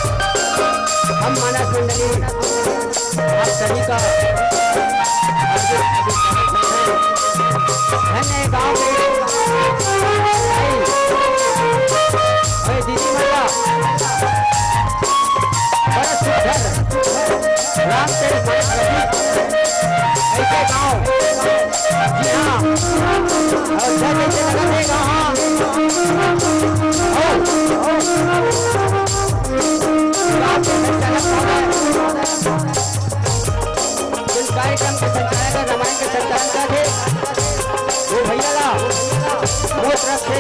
हम मानस मंडली आप सभी का धन्य गाँव के दीदी माता बड़ा सुंदर राम तेरे ऐसे गाँव जी हाँ और जैसे लगेगा हाँ कार्यक्रम के संचालक रामायण के संचालक थे वो भैया ला वो तरफ से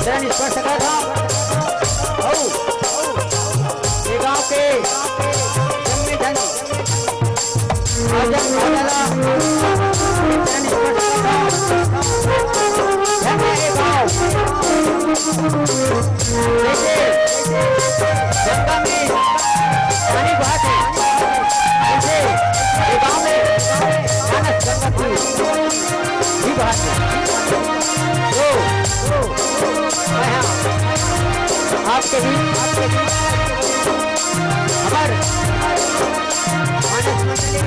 चरण स्पर्श कर था ये गांव के जन्मे धन आजम राजा चरण स्पर्श कर था ये गांव जैसे गंगा में पानी बहाते जैसे गाँव में मानस गंगा की बात है आपके भी हमारे मानस मंडली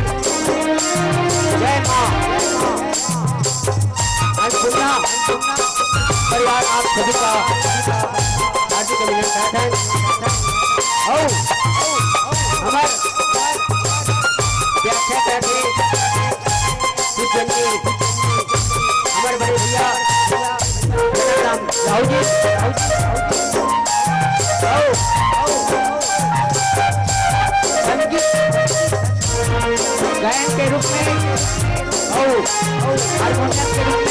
जय माँ अन्नपूर्णा परिवार आप सभी का हार्दिक अभिनंदन और हमारे व्याख्या करके हमारे बड़े भैया नाम राहुल जी संगीत गायन के रूप में और हारमोनियम के रूप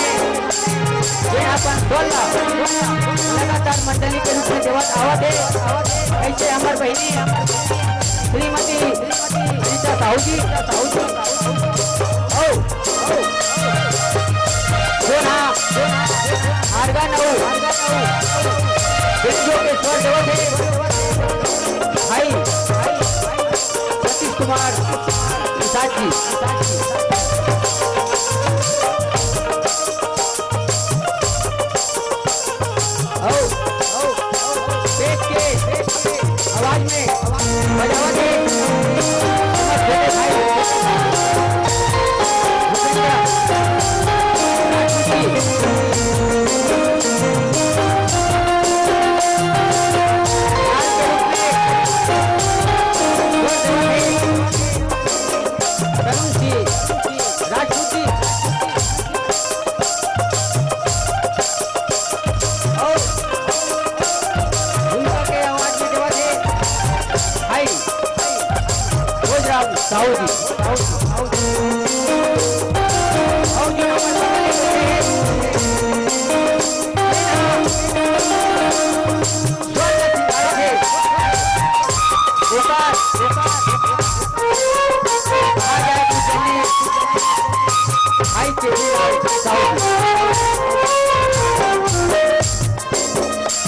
में अपन बोला लगातार मंडली के रूप में देवत आवत है ऐसे हमारे बहनी श्रीमती रीता साहू जी आर्गन के स्वर देवत है भाई सतीश कुमार प्रसाद जी आवाज में बजावत है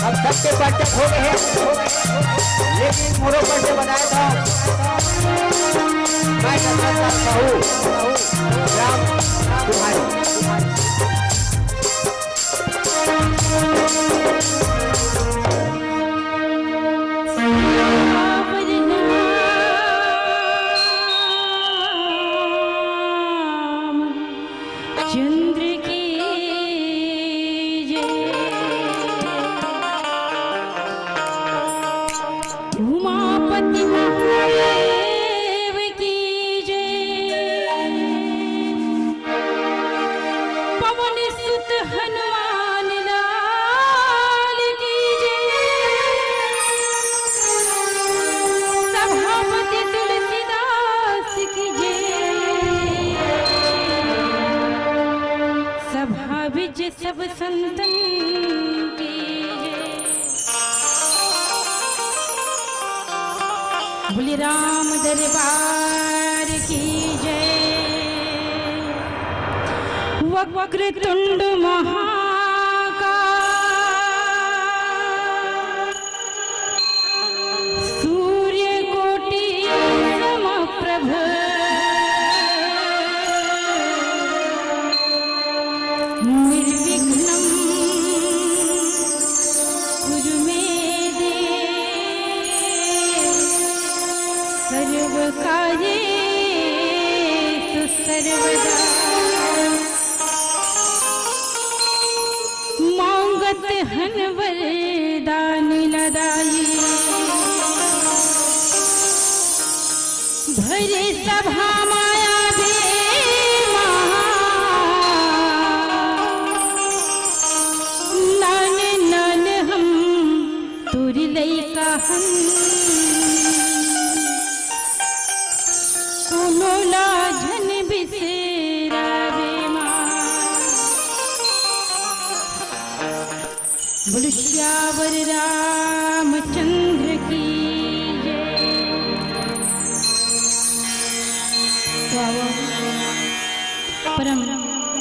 अब सबके पर्चे हो गए हैं, लेकिन मोरों पर से बताया था मैं कहूँ राम तुम्हारी चंद्र की जय, उमापति महादेव की जय, पवन सुत हनुमान लाल की जय, सभापति तुलसीदास की जय, सभा विज सब संतन की जय। बोले राम दरबार की जय। वक्रतुंड महाकाय, सूर्यकोटि समप्रभ, निर्विघ्नं कुरु मे देव, सर्वकार्येषु सर्वदा। मांगत हन वरदान लदाई, भरे सभा माया बे लैका हम कोनो लाझन बिसरावे माँ। बोल श्यावर रामचंद्र की जय। तो आओ, परम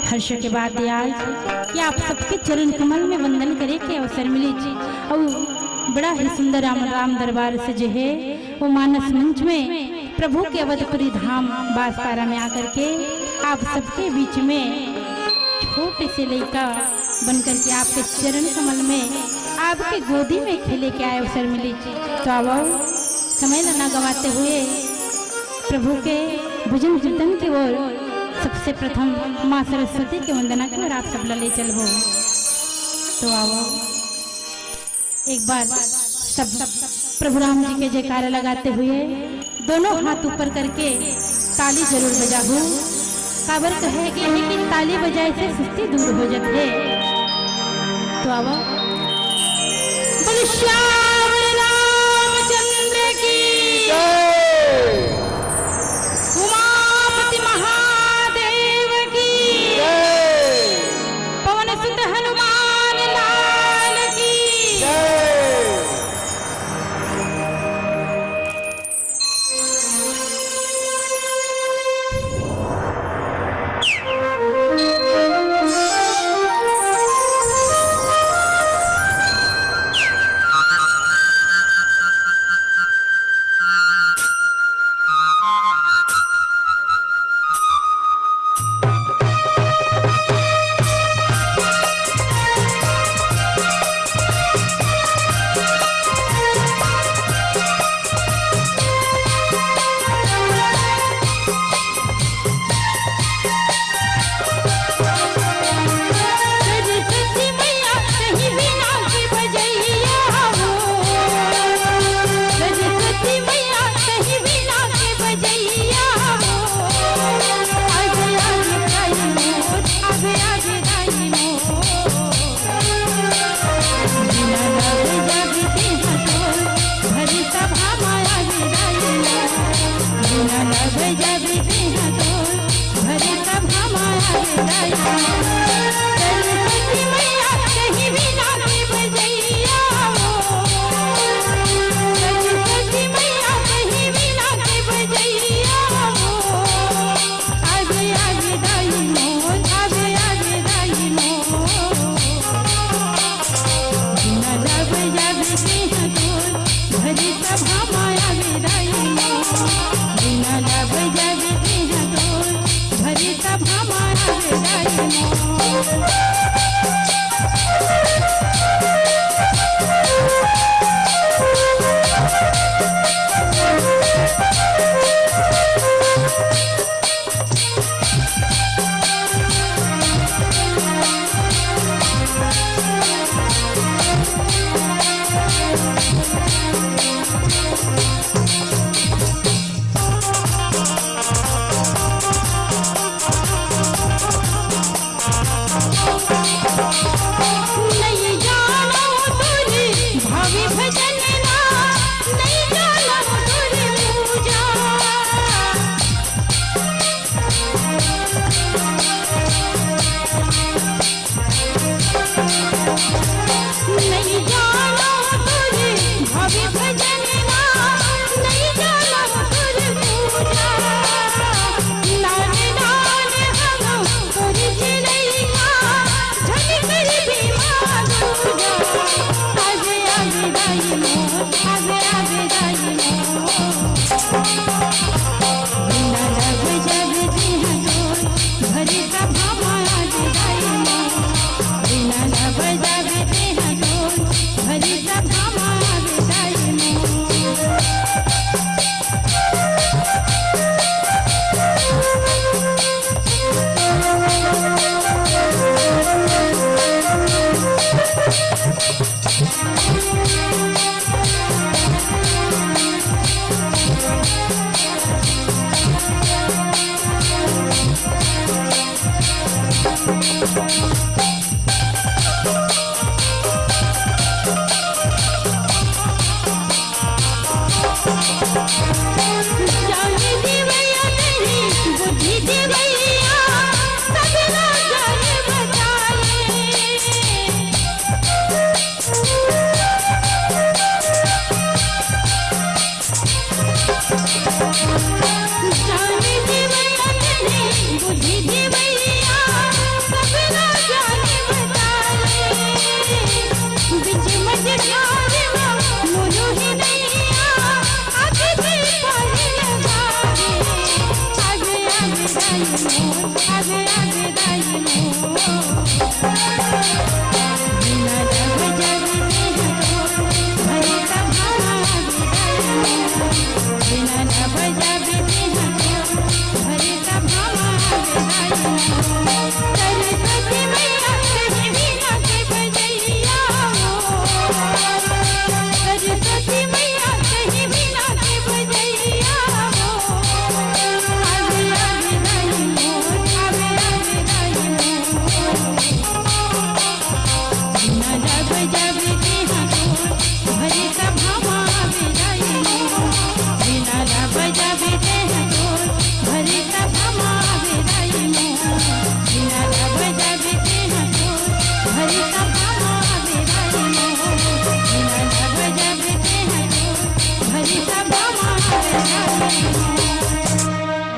हर्ष के बाद आज कि आप सबके चरण कमल में वंदन करे के अवसर मिले जी। और बड़ा ही सुंदर राम दरबार से जो है वो मानस मंच में प्रभु के अवधपुरी धाम बांसपारा में आकर के आप सबके बीच में छोटे से लड़का बनकर के आपके चरण कमल में आपके गोदी में खेले के आए अवसर मिली। तो आओ समय न गवाते हुए प्रभु के भुजन कीर्तन की ओर सबसे प्रथम माँ सरस्वती की वंदना की ओर आप सब ले चलो। तो आओ एक बार सब प्रभु राम जी के जयकारा लगाते हुए दोनों हाथ ऊपर करके ताली जरूर बजाओ। काबर कहेगी लेकिन ताली बजाए से सुस्ती दूर हो जाती है। तो आओ, बोलो श्याम रामचंद्र की जय, उमापति महादेव की जय, पवन सुत हनुमान लाल की जय।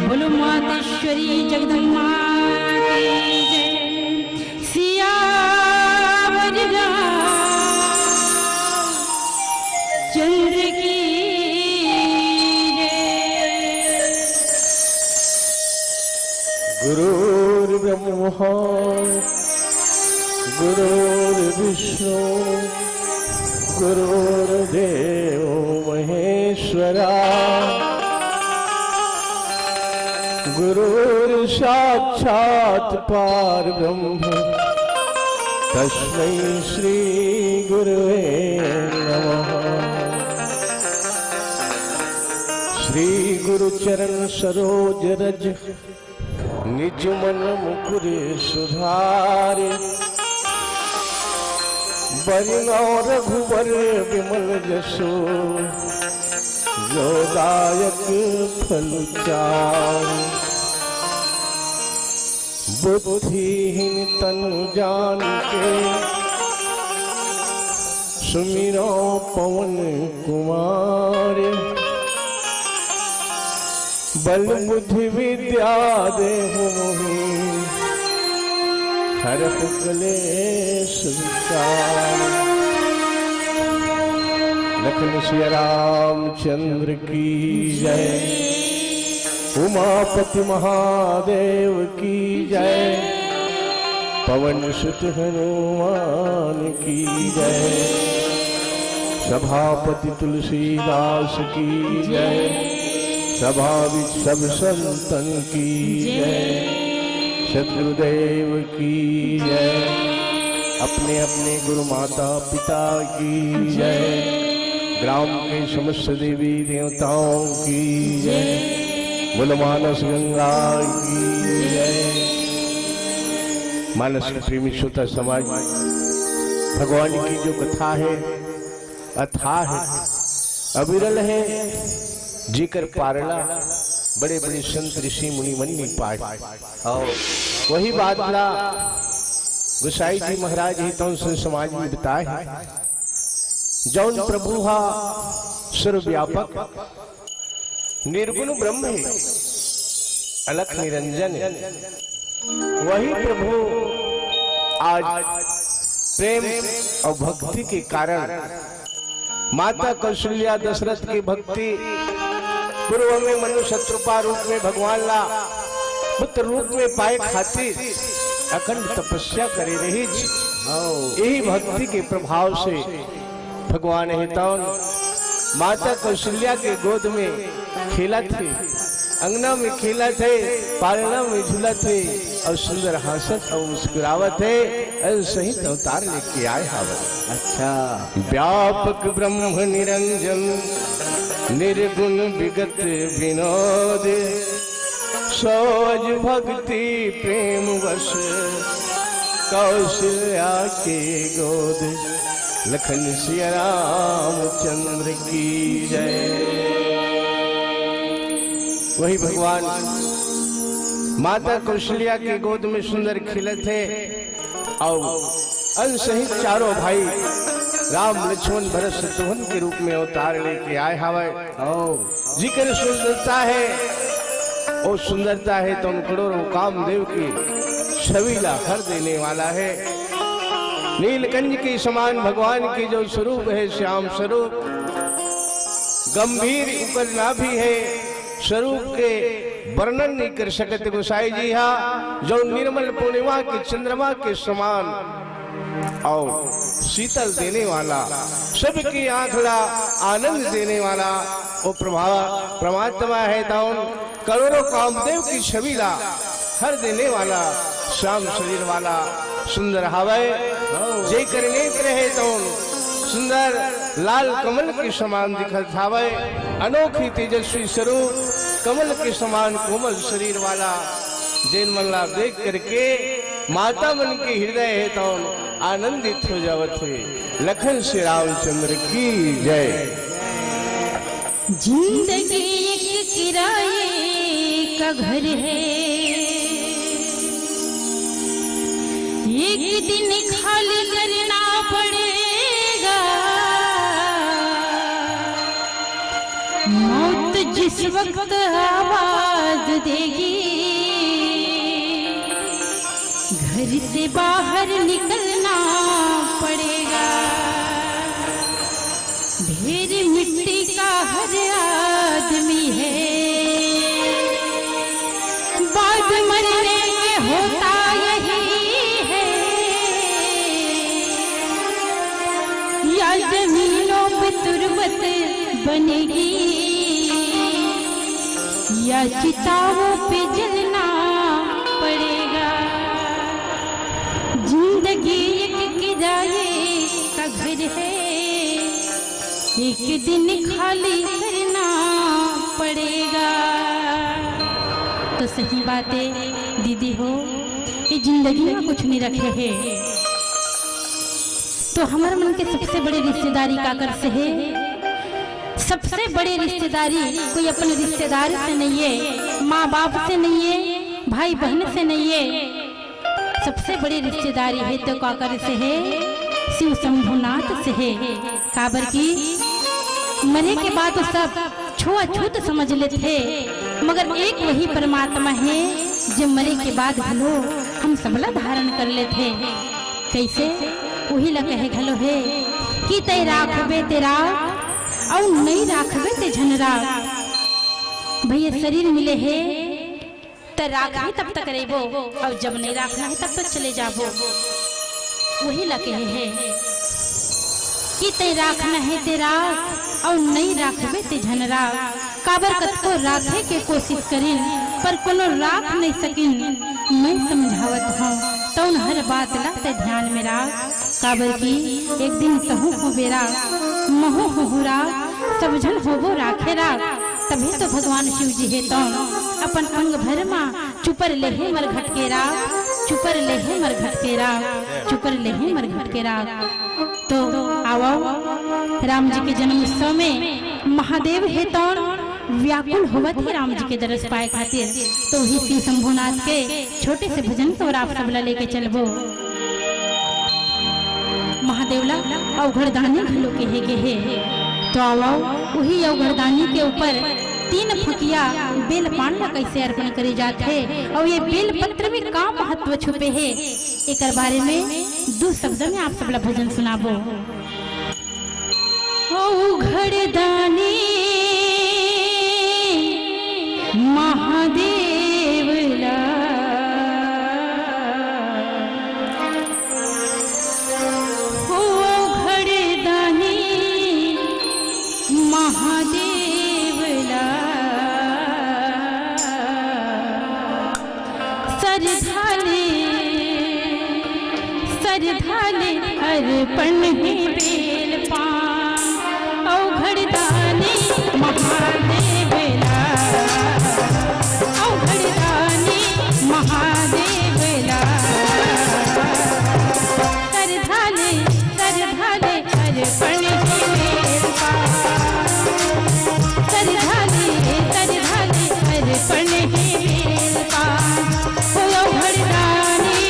बोलो मातेश्वरी जगदम्बा की जय। सियावर रामचंद्र की जय। गुरुर्ब्रह्मा गुरुर्विष्णु गुरुर्देव महेश्वरा गुरुर्साक्षात् परब्रह्म तस्मै श्री गुरुवे नमः। श्री गुरुचरण सरोज रज निज मन मुकुर सुधारे बरनौ रघुवर विमल जसो जो दायक फल चारि। बुद्धिहीन तनु जानिके सुमिरो पवन कुमार। बल बुद्धि विद्या देहु मोहि हरप क्लेश विकार। लखन सिया रामचंद्र की जय। उमापति महादेव की जय, पवन सुत हनुमान की जय, सभापति तुलसीदास की जय, सभा विच सब संतन की जय, सतगुरुदेव की जय, अपने अपने गुरु माता पिता की जय, ग्राम के समस्त देवी देवताओं की जय, बोलो मानस गंगा की जय। मानस प्रेमी श्रोता समाज, भगवान की जो कथा है अथाह है, अविरल है, जीकर पारला बड़े बड़े संत ऋषि मुनि मनी पाठ। और वही बात ला गोसाई जी महाराज ही तो समाज में बताए है, जौन प्रभु हा सर्वव्यापक निर्गुण ब्रह्म है, अलख निरंजन है, वही प्रभु आज प्रेम और भक्ति के कारण माता कौशल्या दशरथ की भक्ति पूर्व में मनु शत्रुपा रूप में भगवान ला पुत्र रूप में पाए खातिर अखंड तपस्या करे रही। यही भक्ति के प्रभाव से भगवान हितौन माता कौशल्या के गोद में खेला थे, अंगना में खेला थे, पालना में झूला थे और सुंदर हंसत और मुस्कुरावत है, सहित अवतार लेके आए हावत। अच्छा, व्यापक ब्रह्म निरंजन निर्गुण विगत विनोद, सोज भक्ति प्रेम वश कौशल्या के गोद, लखन सिया रामचंद्र की जय। वही भगवान माता कौशल्या के गोद में सुंदर खिले थे और अनसहित चारों भाई राम लक्ष्मण भरत शत्रुघ्न के रूप में अवतार लेके आए हवे। जिक्र सुंदरता है, और सुंदरता है तो उन करोड़ों कामदेव की छविला हर देने वाला है। नीलकंठ के समान भगवान की जो स्वरूप है श्याम स्वरूप, गंभीर ऊपर नाभि है, स्वरूप के वर्णन नहीं कर सकते गोसाई जी। हा जो निर्मल पूर्णिमा के चंद्रमा के समान और शीतल देने वाला, सबकी आंखला आनंद देने वाला वो परमात्मा है। ताउन करोड़ों कामदेव की छविला हर देने वाला, श्याम शरीर वाला सुंदर हवय, जय कर नेत्र है ताउन सुंदर लाल कमल के समान दिखत हवय, अनोखी तेजस्वी स्वरूप कमल के समान कोमल शरीर वाला, जैन मल्ला देख करके माता मन के हृदय है तो आनंदित हो जावत है। लखन श्री रामचंद्र की जय। जिंदगी एक किराए का घर है, एक दिन खाली करना पड़ेगा, मौत जिस वक्त आवाज देगी, घर से बाहर निकलना पड़ेगा। ढेर मिट्टी का हर आदमी है, बाद मरने के होता यही है, या जमीनों पे तुरबत बनेगी, या चिताओं पे जलना पड़ेगा। जिंदगी एक किराए का घर है, एक दिन खाली करना पड़ेगा। तो सही बातें दीदी हो, ये जिंदगी में कुछ नहीं रखे है, तो हमारे मन के सबसे बड़ी रिश्तेदारी काकर से है। सबसे बड़ी रिश्तेदारी कोई अपने रिश्तेदार से नहीं है, माँ बाप से नहीं है, भाई बहन से नहीं है। सबसे बड़ी रिश्तेदारी है तो काकर से है, शिव शंभुनाथ से है। काबर की मरे के बाद तो सब छुआछूत समझ लेते थे, मगर एक वही परमात्मा है जो मरे के बाद भलो हम सबला धारण कर लेते। कैसे? वही ला कहे घलो है कि तय राखबे तेरा और नहीं राखबे ते झनरा। भैया शरीर मिले है तो राख ही तब तक रेबो और जब नहीं राखना है तब तक चले जाबो। वही लगे है कि ते राखना है तेरा और नहीं राखबे ते झनरा। काबर कतको राखे के कोशिश करिन पर कोनो राख नहीं सकिन। मैं समझावत हूँ तो हर बात ला ते ध्यान में राख। काबर की एक दिन तहु हो बेरा महु हो राख सब जन होबो राखे राख। तभी तो भगवान शिव जी है तो अपन अंग भर मा चुपर लेहे मर घटके राख। चुपर लेहे मर घटके राख। चुपर लेहे मर घटके राख। तो आओ राम जी के जन्म उत्सव में महादेव है तो व्याकुल होवत ही राम जी के दरस पाए खातिर। तो ही शिव शंभुनाथ के छोटे से भजन को आप सब लेके चलबो। महादेवला अवघड़दानी घलो के है तो आओ वही अवघड़दानी के ऊपर 3 फकिया बेल पान कैसे अर्पण करे जाते और ये बेल पत्र में का महत्व छुपे है एक बारे में 2 शब्द में आप सब भजन सुनाबो। अवघड़दानी महादेवला अवघड़दानी महादेवला सरधाले अर्पण है बेल पान। अवघड़दानी महादेवला अवघड़दानी महादेवला सरधाले अर्पण है बेल पान। सरधाले अर्पण है बेल पान। अवघड़दानी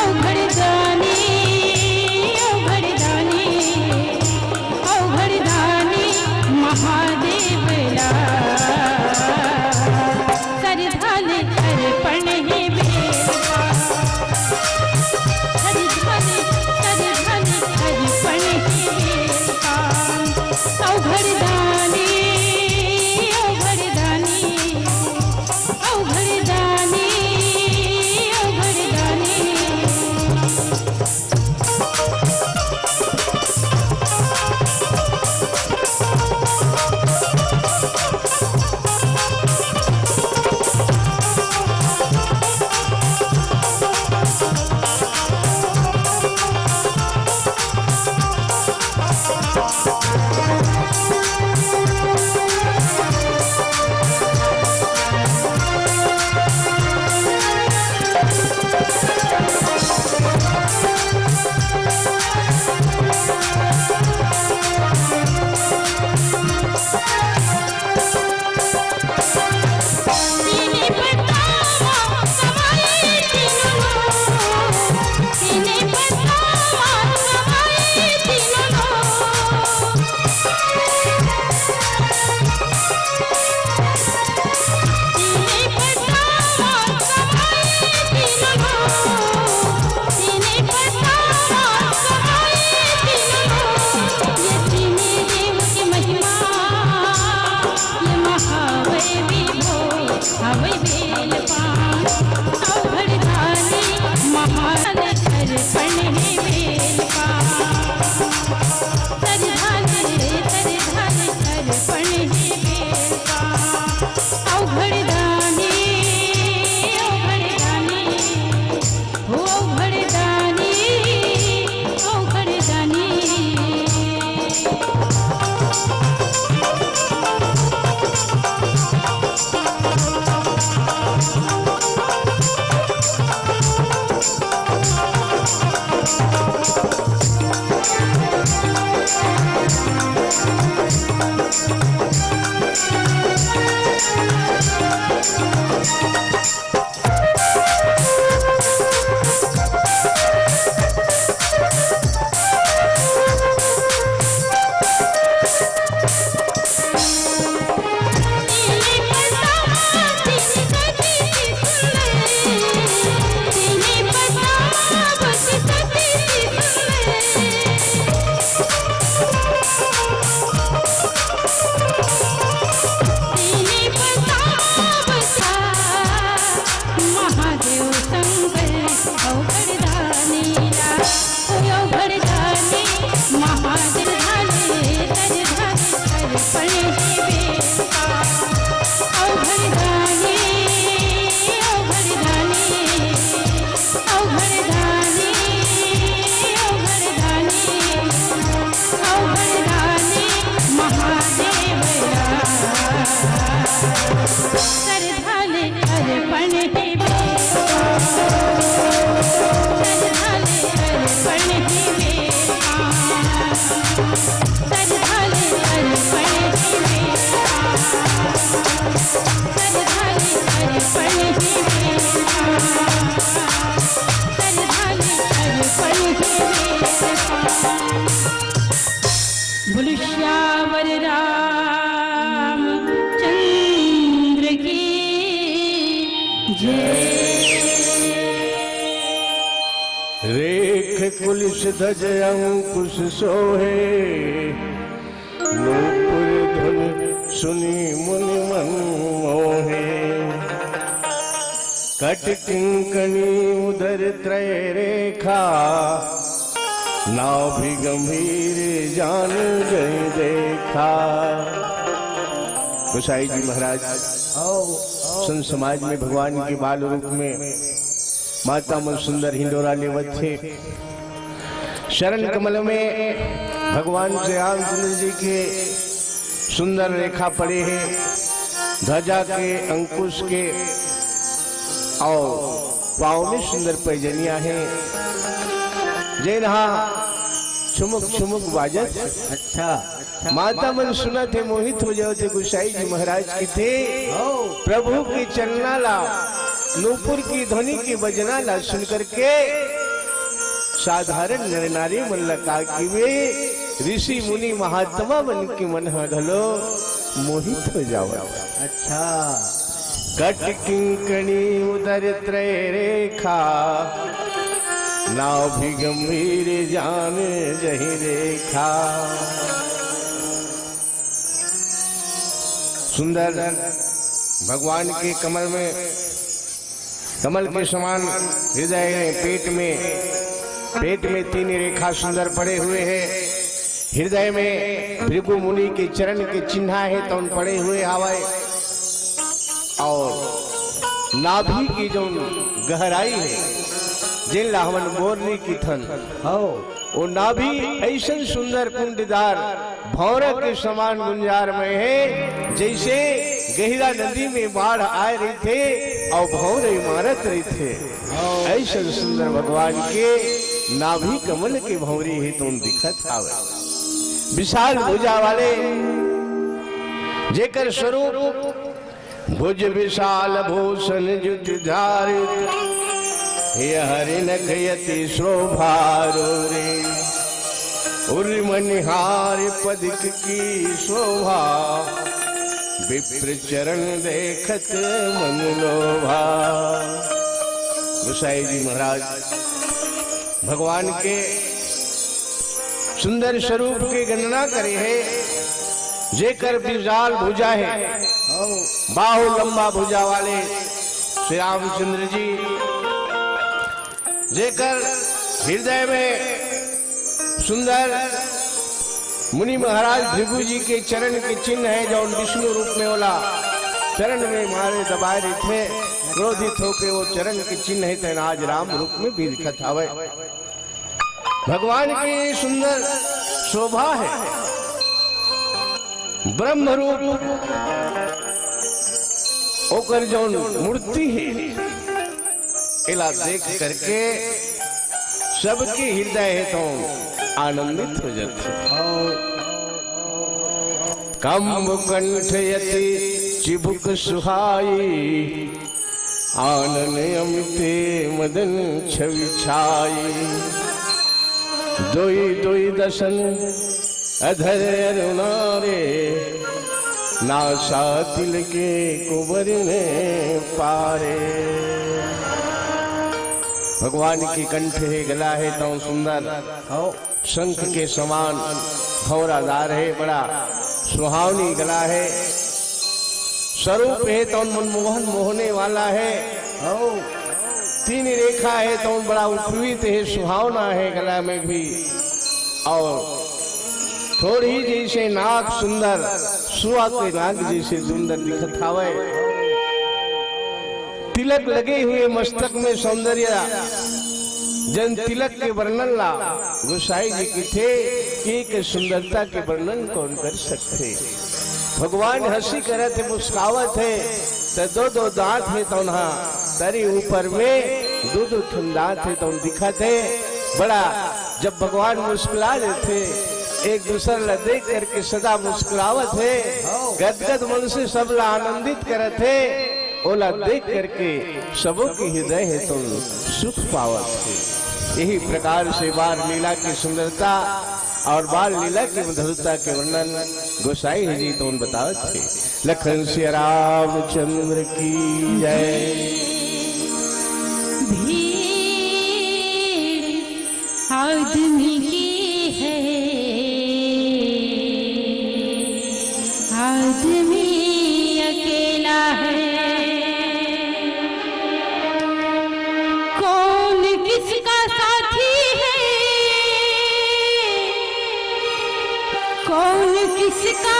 अवघड़दानी अवघड़दानी अवघड़ सरधाले अर्पण है बेटा, सरधाले अर्पण है बेटा, सरधाले अर्पण है बेटा, सरधाले अर्पण है बेटा, सरधाले अर्पण है बेटा। बोलो श्यावर राम चंद्र की जय। रेख कुलिस ध्वज अंकुश सोहे, नूपुर धुन सुनी मुनि मन मोहे। कट किंकणी उदर त्रय रेखा, नाभि गंभीर जान जय देखा। गोसाई जी महाराज संत समाज में भगवान के बाल रूप में माता मन सुंदर हिंडोरा लेवत थे। शरण कमल में भगवान श्री रामचंद्र जी के सुंदर रेखा पड़े हैं, ध्वजा के अंकुश के और पाँव में सुंदर पैजनिया है। जैनहा छुमुक छुमुक बाजत। अच्छा, माता मन सुना थे मोहित हो जाते। गोसाई जी महाराज की थे प्रभु की चलना ला, नूपुर की ध्वनि की बजना ला सुन करके साधारण नर नारी मन लगा कि वे ऋषि मुनि महात्मा बन के मन घलो मोहित हो जाओ। अच्छा, कट किंकणी उदर त्रय रेखा, नाभि गंभीर जान जही रेखा। सुंदर भगवान के कमल में, कमल के समान हृदय पेट में तीन रेखा सुंदर पड़े हुए हैं। हृदय में भृगु मुनि के चरण के चिन्ह है तो उन पड़े हुए आवाए। और नाभि की जो गहराई है जिन लाहवन मोरनी की थन, वो नाभि ऐसा सुंदर कुंडदार भौर के समान गुंजार में है, जैसे गहिरा नदी में बाढ़ आए रही थे और भौर इमारत रही थे। ऐसा सुंदर भगवान के नाभि कमल के भौरी है तो दिखत आवे। विशाल भुजा वाले जेकर स्वरूप भुज विशाल भूषण जुट धारित, हरि नखयति शोभारो रे। उर्मनिहार पदिक की शोभा, विप्र चरण देखत मन लोभा। गोसाई जी महाराज भगवान के सुंदर स्वरूप की गणना करे है। जेकर विशाल भुजा है, बाहु लंबा भुजा वाले श्री रामचंद्र जी, जेकर हृदय में सुंदर मुनि महाराज भृगु जी के चरण के चिन्ह है, जो विष्णु रूप में होला चरण में मारे दबाए रहे थे। क्रोधित होकर वो चरण के चिन्ह है तेन आज राम रूप में भी दिखत आवे। भगवान की सुंदर शोभा है। ब्रह्म रूप ओकर जो मूर्ति है, इला देख करके सबके हृदय है तो आनंदित हो जाते। कंब कंठ यति चिबुक सुहाई, आनन अमिते मदन छवि छाई। दोई दोई दशन अधर अरुणारे, नासा तिल के कुंवर ने पारे। भगवान की कंठ है, गला है तो सुंदर शंख के समान भौरादार है, बड़ा सुहावनी गला है। स्वरूप है तो मनमोहन मोहने वाला है। तीन रेखा है तो बड़ा उपवीत है, सुहावना है गला में भी। और थोड़ी जैसे नाक सुंदर, सुआ के नाक जैसे सुंदर दिखत हावे। तिलक लगे हुए मस्तक में सौंदर्य, जन तिलक के वर्णन ला गोसाई जी की थे कि सुंदरता के वर्णन कौन कर सकते। भगवान हंसी करत है, मुस्कावत है, तो दो दो दांत है तो ना तरी ऊपर में दो दो ठन दांत है तो दिखत है। बड़ा जब भगवान मुस्कुरा लेते एक दूसरे ला देख करके सदा मुस्कुरावत है, गदगद मन से सब ला आनंदित करत है। ओला देख करके सबों के हृदय है तो सुख पावत है। यही प्रकार से बाल लीला की सुंदरता और बाल लीला की मधुरता के वर्णन गोसाई जी तो बतावत थे। लखन श्री रामचंद्र की जय। भीड़ आदमी की है, आदमी अकेला है, कौन किसका साथी है, कौन किसका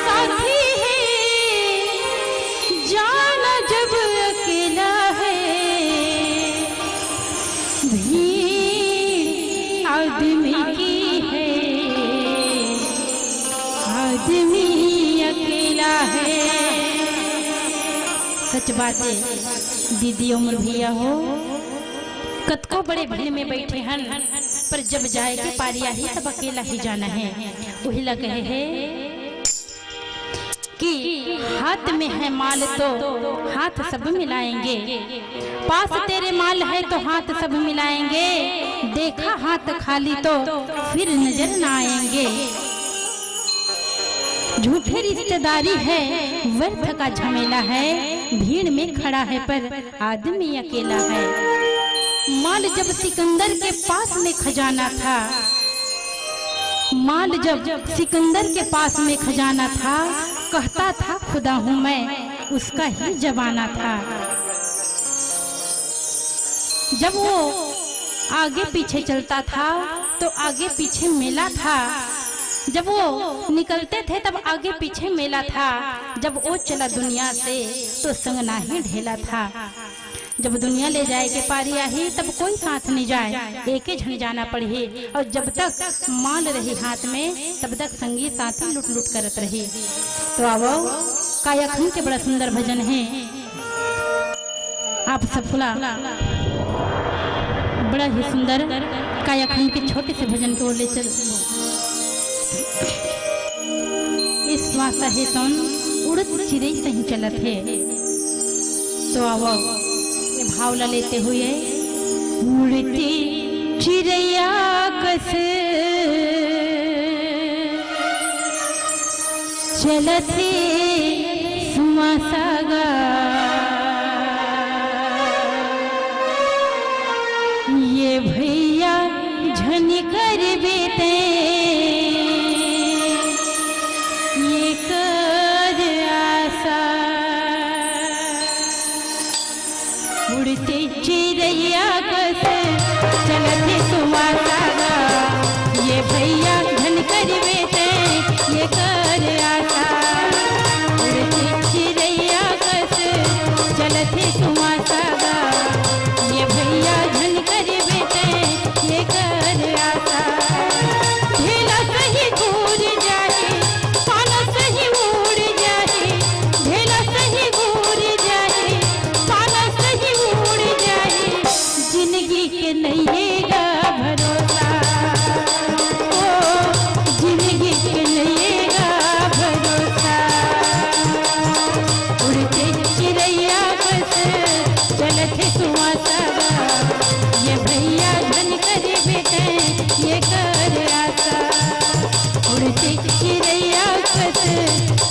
साथी है, जाना जब अकेला है। भीड़ आदमी की है, आदमी अकेला है। सच बात है दीदी उम्र भैया हो, कतको बड़े भीड़ में बैठे हन, पर जब जाए के पारिया ही तब अकेला ही जाना है। वही लग कहे है कि हाथ में है माल तो हाथ सब मिलाएंगे, पास तेरे माल है तो हाथ सब मिलाएंगे, देखा हाथ खाली तो फिर नजर ना आएंगे। झूठे रिश्तेदारी है, व्यर्थ का झमेला है, भीड़ में खड़ा है पर आदमी अकेला है। माल जब सिकंदर के पास में खजाना था, माल जब सिकंदर के पास में खजाना था, कहता था खुदा हूं मैं, उसका ही जमाना था। जब वो आगे पीछे चलता था तो आगे पीछे मेला था, जब वो निकलते थे तब आगे पीछे मेला था, जब वो चला दुनिया से तो संग ना ही ढेला था। जब दुनिया ले जाए के पारिया ही तब कोई साथ नहीं जाए, एक ही झन जाना पड़े, और जब तक माल रही हाथ में तब तक संगी साथी लुट लुट करत रही। तो आओ कायाखंड के बड़ा सुंदर भजन है, आप सब सुना। बड़ा ही सुंदर कायाखंड के छोटे से भजन को ले चल। इस वासा है तौन उड़त चिड़ै सही चलत है। तो आओ भाव ला लेते हुए, उड़ती चिड़ैया कस चलते सुमासागा, ये भैया झन कर बेते ये कर आशा। उड़ते चिड़ैया कस चलते सुमासागा, ये भैया झन कर बेते ये कर आशा। उड़ते चिड़ैया कस चलते सुमासागा, ये भैया झन कर बेते ये कर आशा। ढेला सही घूर जाए, पाला सही उड़ जाए, ढेला सही घूर जाए, पाला सही उड़ जाए, जिंदगी के नैया भरोसा, ओ जिंदगी के नैया भरोसा। उड़ते चिड़ैया बस चलते सुमासागा, ये भैया धन कर बेटे ये कर आशा। उड़ते चिड़ैया बस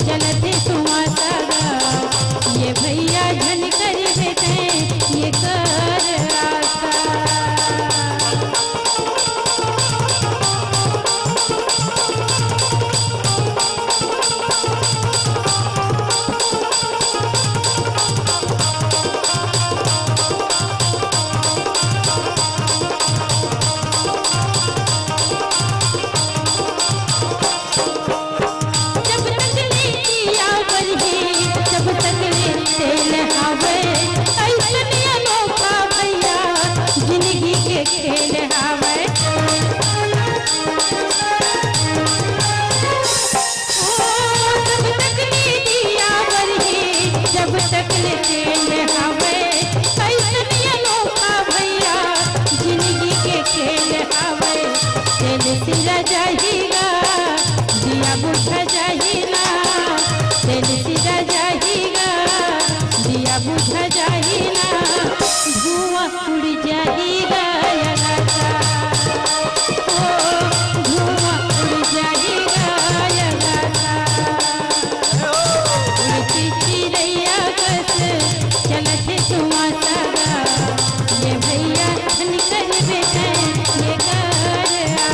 चलते सुमासागा, ये भैया धन कर बेटे ये कर आशा। जब तक ले तेल जब तक ले हवे कैसन अनोखा भैया जिंदगी के खेल हवे तेल सिरा जाहिगा दिया बुझा जाहिला तेल सिरा जाहिगा दिया बुझा जाहिला धुआं उड़ जाहिगा लगाता ओ धुआं उड़ जाहिगा लगाता उड़ती चिड़ैया बस चलत धुआं सगा ये भैया निकल बेटे ये घर आता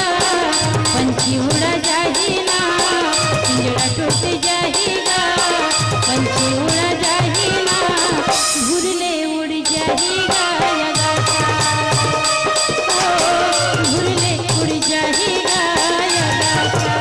पंछी उड़ा जाहिला पिंजरा टूट जाहिला पंछी उड़ा जाहिला घुरले उड़ जाहिगा लगाता ओ घुरले उड़ जाहिगा लगाता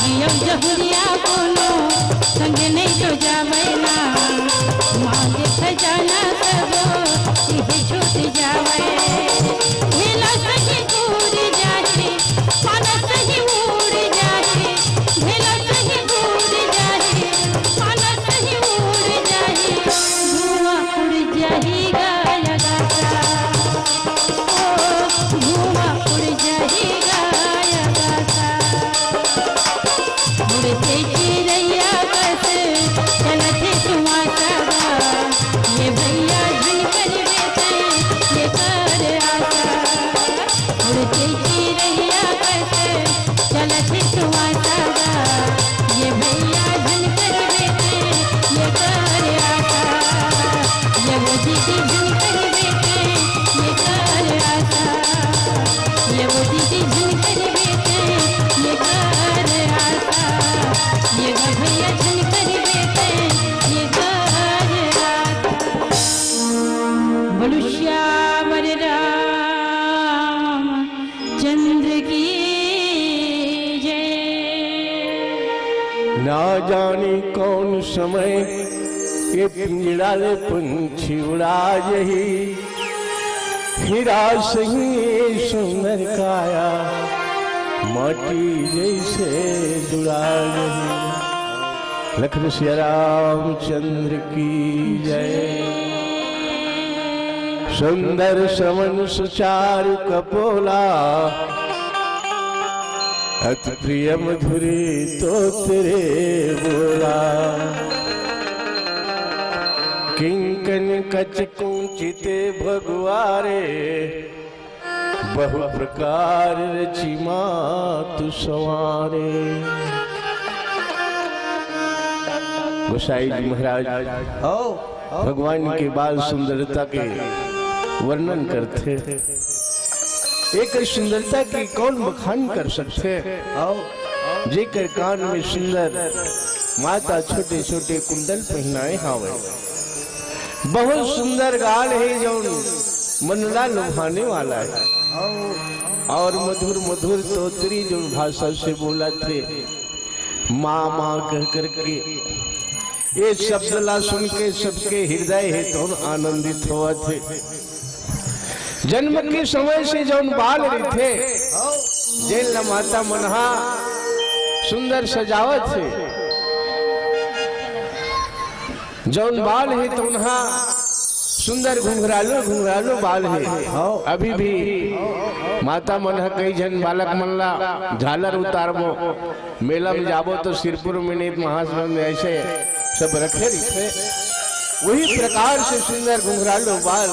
जहुरिया बोलो संग नहीं तो जावेला मांगे खजाना सबो इहे छूट जावे भेला सही दूर जाए पाना सही उड़ जाए भेला सही दूर जाए पाना सही उड़ जाए धुआं उड़ जाएगा लगाता ओ धुआं उड़ जाएगा लगाता उड़ते चिड़ैया बस चलत धुआं सगा ये भैया झनकर बेटे ये कर आता उड़ते चिड़ैया बस चलत धुआं सगा ये भैया झनकर बेटे ये कर आता ये वो दीदी झनकर बेटे ये कर आता ये वो दीदी झनकर बेटे ये कर आता ये भैया झनकर बेटे ये घर आता बोलो श्यावर राम चंद्र की जय। ना जाने कौन समय ये पिंजड़ा ले पंछी उड़ा यही हीरा सही सुंदर काया माटी जैसे जुड़ा रही। लखन सिया रामचंद्र की जय। सुंदर समन सुचारु कपोला अति प्रिय मधुरी तो तेरे बोला, किंकन कच कुंचिते भगवारे, बहु प्रकार रची मातु सवारे। गोसाई जी महाराज भगवान के बाल सुंदरता के वर्णन करते, एक सुंदरता की कौन बखान कर सकते। जेकर कान में सुंदर माता छोटे छोटे कुंडल पहनाए हावे, बहुत सुंदर गाल है जो मनला लुभाने वाला है, और मधुर मधुर तोतरी जो भाषा से बोला थे माँ माँ कह करके, ये शब्द ला सुन के सबके हृदय है तो आनंदित हुआ थे। जन्म के समय से जौन बाल रहे थे, जेल माता मनहा सुंदर सजावट से जौन बाल है तो उन्हा सुंदर घुंघरालो घुंघरालो बाल है। अभी भी माता मनहा कई जन बालक मनला झालर उतारबो, मेला में जाबो तो सिरपुर में नहीं महासमंद में ऐसे सब रखे रखे, वही प्रकार से सुंदर घुंघरालो बाल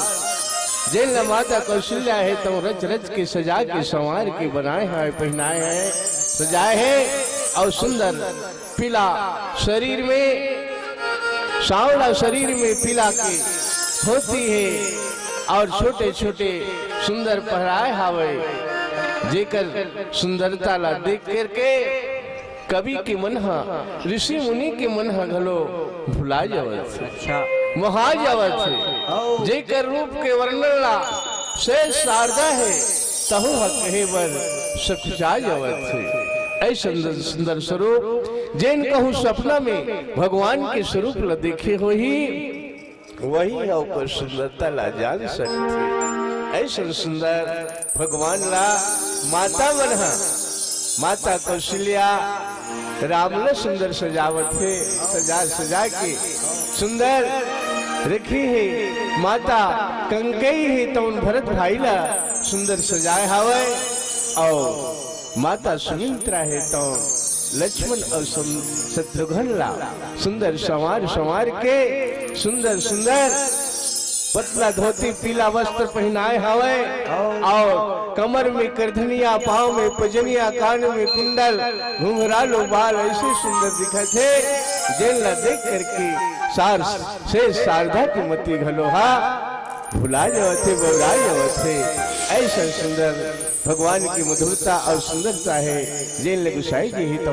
जेल माता कौशल्या है तो रच रच के सजा के संवार के बनाए हैं, पहनाए हैं, सजाए हैं। और सुंदर पीला शरीर में, सांवला शरीर में पीला के होती है, और छोटे छोटे सुंदर पहराए हावे, जेकर सुंदरता ला देख करके कवि के मनहा, ऋषि मुनि के मनहा घलो भुला जावत है, महा जावत है। जेकर रूप के वर्णन ला शेष शारदा है, तहु कहे बर सखुचा जावत है। ऐसा सुंदर स्वरूप जैन कहूँ सपना में भगवान के स्वरूप ला देखे हो ही, वही ऊपर सुंदरता ला जान सकते। ऐसा सुंदर भगवान ला माता मनहा, माता कौशल्या राम ला सुंदर सजावट है, सजा सजा के सुंदर रखी है। माता कंकई है तो उन भरत भाई ला सुंदर सजाए हावे, और माता सुमित्रा है तो लक्ष्मण और शत्रुघ्न ला सुंदर संवार संवार के सुंदर सुंदर पतला धोती पीला वस्त्र पहनाए हवे, और कमर में करधनिया, पाँव में पजनिया, कान में कुंडल, घुंघरालो बाल ऐसे सुंदर दिखे थे। जेल ला देख करके शारदा की मती घलोहा भुला जावते, बौरा जावते। ऐसा सुंदर भगवान की मधुरता और सुंदरता है, जेल गोसाई जी ही तो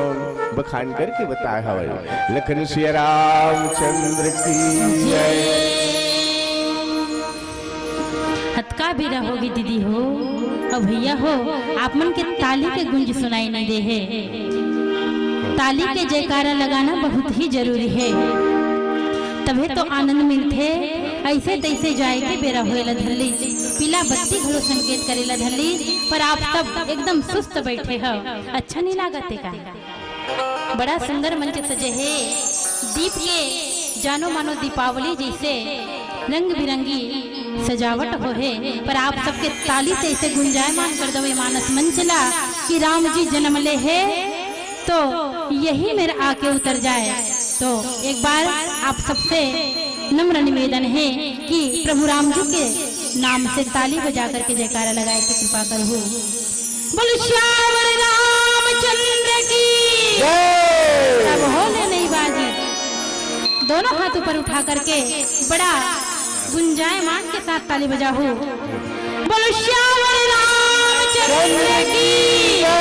बखान करके बताया हवे। लखन सिया रामचंद्र की जय। हतका भी रहोगी दीदी हो और भैया हो, आप मन के ताली के गुंज सुनाई नहीं दे है। ताली के जयकारा लगाना बहुत ही जरूरी है, तभी तो आनंद मिलते। ऐसे तैसे जाए के बेरा होएला धरली, पीला बत्ती घलो संकेत करेला धरली, पर आप सब एकदम सुस्त बैठे हो, अच्छा नहीं लागते का। बड़ा सुंदर मंच सजे है, दीप के जानो मानो दीपावली जैसे रंग बिरंगी सजावट हो है, पर आप सबके ताली से इसे गुंजायमान कर दो मानस मंचला कि राम जी जन्म ले है तो यही मेरा आके उतर जाए। तो एक बार आप सबसे नम्र निवेदन है कि प्रभु राम जी के नाम से ताली बजा करके जयकारा लगाए की कृपा करो। बोलो श्यावर रामचंद्र की जय। अब होले नहीं बाजी, दोनों हाथ ऊपर उठा करके बड़ा गुंजायमान के साथ ताली बजाओ। बोलो श्यावर रामचंद्र की जय।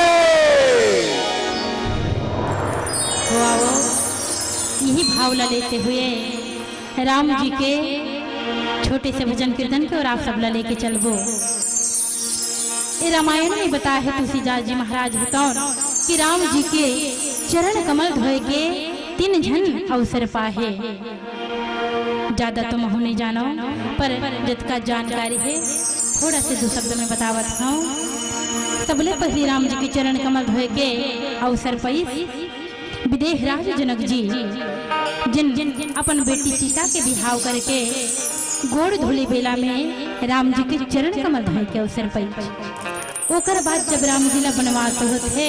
यही भावला लेते हुए राम जी के छोटे से भजन कीर्तन के और आप सब लेके चलबो। ये रामायण में बताया है तुलसीदास जी महाराज बताओ कि राम जी के चरण कमल धोए के 3 जन अवसर पाहे। ज्यादा तो महू नहीं जानो, पर जितना जानकारी है थोड़ा से 2 शब्द में बतावत हूँ। सबले पहले राम जी के चरण कमल धोए के अवसर पाई विदेह राज जनक जी, जिन अपन बेटी सीता के बिहाव करके गोड़ धुली बेला में राम जी के चरण कमल धोए के अवसर पाई। ओकर बाद जब राम जी ला बनवास होते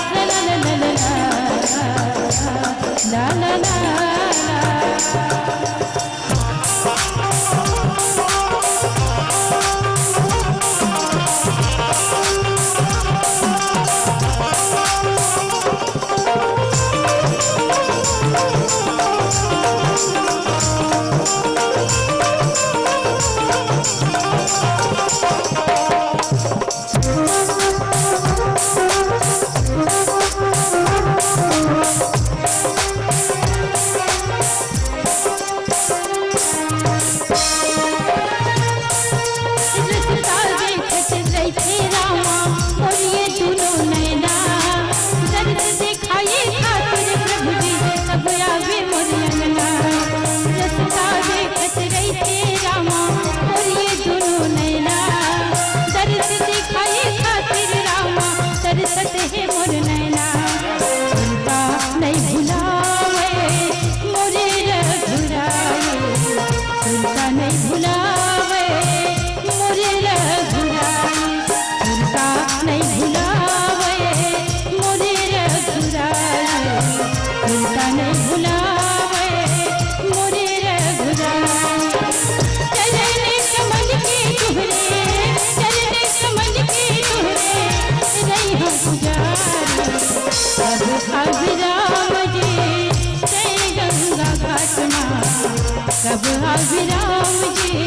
ला ला ला सब अभिराम जी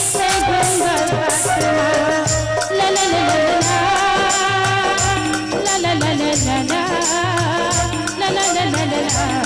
से गंगा ला ला ला ला ला ला ला ला ला ला ला ला ला ला ला ला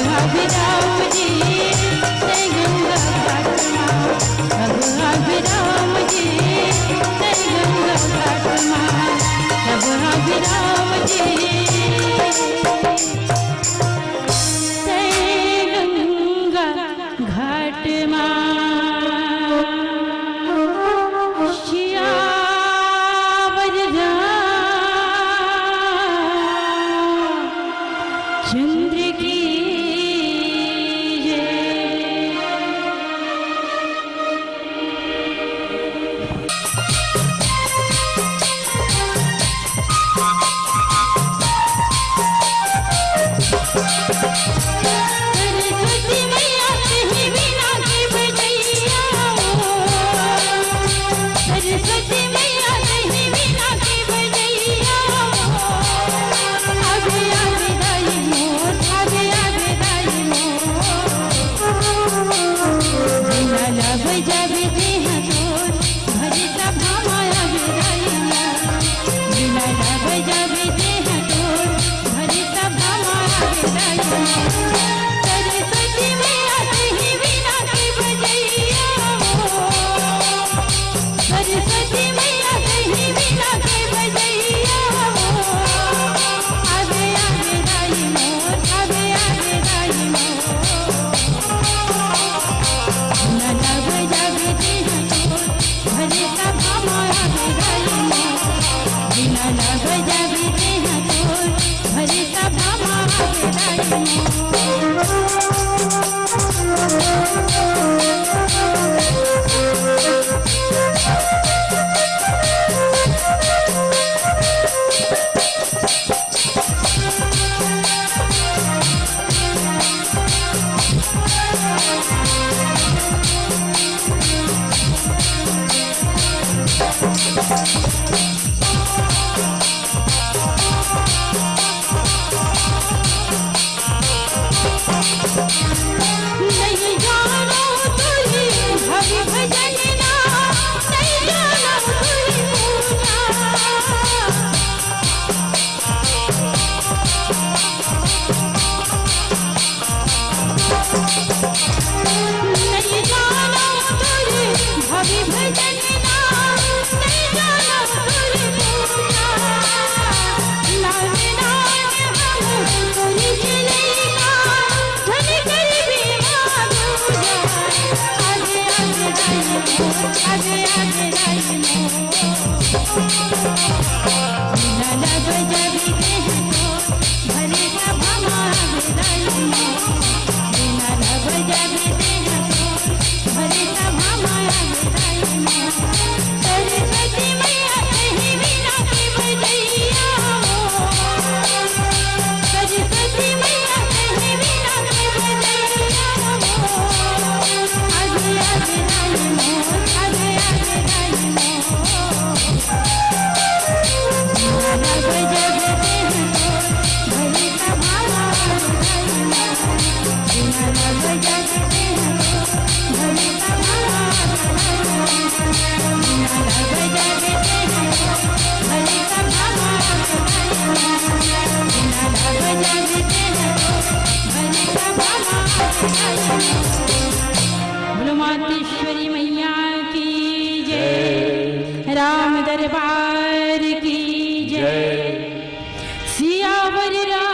अभिराम जी जय गंगा घाट माँ, अब अभिराम जी जय गंगा घाट माँ, अब अभिराम जी जय गंगा घाट माँ। श्यावर चंद्र की जय। सरस्वती मैया कहीं बिना की बजैया, सरस्वती मैया कहीं बिना की बजैया, आगे आगे दाई मोर, आगे आगे दाई मोर, बिना लब जाबे देह तोर भरी सभा माया बिदाई मोर, बिना लब जाबे देह तोर भरी सभा माया बिदाई मोर। सरस्वती मैया कहीं बिना की बजैया, सरस्वती मैया कहीं बिना की बजैया, आगे आगे दाई मोर, आगे आगे दाई मोर, बिना लब जाबे देह तोर भरी सभा माया बिदाई मोर, बिना लब जाबे देह तोर भरी सभा माया बिदाई मोर। नहीं जानो तुझी भवि भजनना, नहीं जानो तुझी पूजा, नहीं जानो तुझी भवि भजनना, नहीं जानो तुझी पूजा, लागे नाम हम तुझी जिलेगा, धन कर भी मारूंगा, आगे आगे दाई मोर, आगे आगे दाई मोर, बिना लब जाबे देह तोर भरी सभा माया बिदाई मोर, बिना लब जाबे देह तोर भरी सभा माया बिदाई मोर। सरस्वती मैया कहीं बिना की बजैया, सरस्वती मैया कहीं बिना की बजैया, आगे आगे दाई मोर, आगे आगे दाई मोर, बिना लब जाबे देह तोर भरी सभा माया बिदाई मोर, बिना लब जाबे देह तोर भरी सभा माया बिदाई मोर, बिना लब जाबे देह तोर भरी सभा माया बिदाई मोर, बिना लब जाबे देह तोर भरी सभा माया बिदाई मोर। बोलो मातेश्वरी मैया की जय, राम दरबार की जय, सियावर राम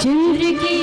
चंद्र की